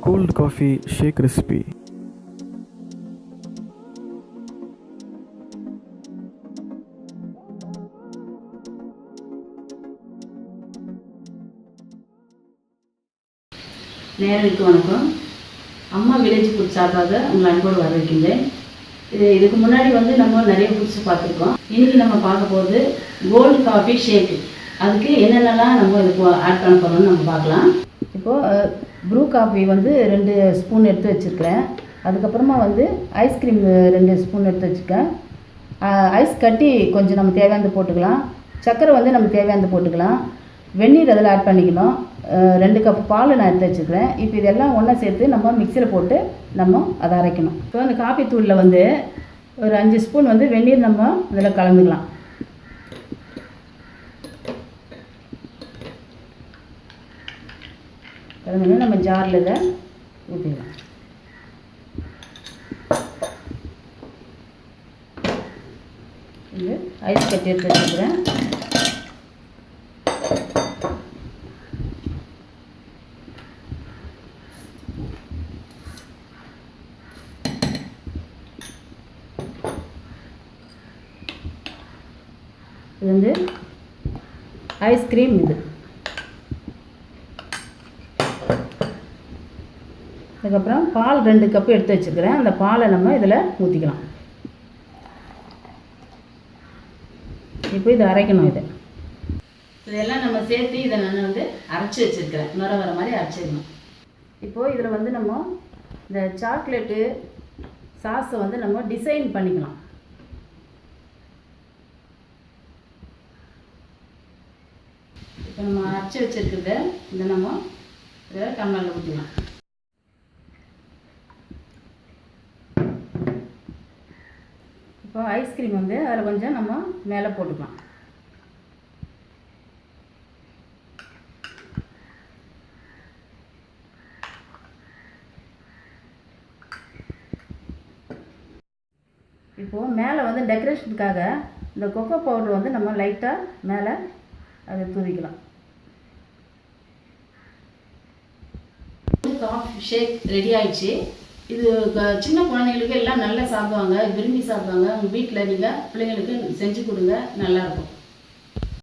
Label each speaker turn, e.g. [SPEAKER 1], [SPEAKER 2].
[SPEAKER 1] Cold coffee ஷேக் recipe.
[SPEAKER 2] நேயர்களுக்கு வணக்கம். அம்மா வில்லேஜ் ஃபுட் சார்பாக உங்களை அன்போடு வரவேற்கின்றேன். இதுக்கு முன்னாடி நம்ம நிறைய ஃபுட்ஸ் பார்த்துருக்கோம். இன்றைக்கி நம்ம பார்க்க போகிறது கோல்ட் காஃபி ஷேக்கு. அதுக்கு என்னென்னலாம் நம்ம இதுக்கு ஆட் பண்ண போகிறோம்னு நம்ம பார்க்கலாம். இப்போது ப்ரூ காஃபி 2 ஸ்பூன் எடுத்து வச்சுருக்கிறேன். அதுக்கப்புறமா ஐஸ்கிரீம் 2 ஸ்பூன் எடுத்து வச்சுருக்கேன். ஐஸ் கட்டி கொஞ்சம் நம்ம தேவையானது போட்டுக்கலாம். சர்க்கரை நம்ம தேவையானது போட்டுக்கலாம். வெந்நீர் அதில் ஆட் பண்ணிக்கணும். 2 கப் பால் நான் எடுத்து வச்சுக்கிறேன். இப்போ இதெல்லாம் ஒன்றா சேர்த்து நம்ம மிக்சியில் போட்டு நம்ம அதை அரைக்கணும். இப்போ அந்த காஃபி தூளில் ஒரு 5 ஸ்பூன் வெந்நீர் நம்ம இதில் கலந்துக்கலாம். கலந்துன்னு நம்ம ஜாரில் இதை ஊற்றிக்கலாம். இது ஐஸ் கட்டி எடுத்து வச்சுக்கிறேன். இது ஐஸ்கிரீம். அதுக்கப்புறம் பால் 2 கப்பு எடுத்து வச்சுருக்கிறேன். அந்த பாலை நம்ம இதில் ஊற்றிக்கலாம். இப்போ இதை அரைக்கணும். இதெல்லாம் நம்ம சேர்த்து இதை நான் அரைச்சி வச்சுருக்கிறேன். நுர வர மாதிரி அரைச்சிடணும். இப்போது இதில் நம்ம இந்த சாக்லேட்டு சாஸை நம்ம டிசைன் பண்ணிக்கலாம். இப்போ நம்ம அரைச்சி வச்சுருக்கிறத நம்ம இதில் டம்ளரில் ஊற்றிக்கலாம். இப்போ ஐஸ்கிரீம் அதில் கொஞ்சம் நம்ம மேலே போட்டுக்கலாம். இப்போது மேலே டெக்கரேஷனுக்காக இந்த கொக்கோ பவுடர் நம்ம லைட்டாக மேலே அதை தூவிக்கலாம். காஃபி ஷேக் ரெடி ஆயிடுச்சு. இது சின்ன குழந்தைங்களுக்கு எல்லாம் நல்லா சாப்பிடுவாங்க, விரும்பி சாப்பிடுவாங்க. உங்கள் வீட்டில் நீங்கள் பிள்ளைங்களுக்கு செஞ்சு கொடுங்க, நல்லாயிருக்கும்.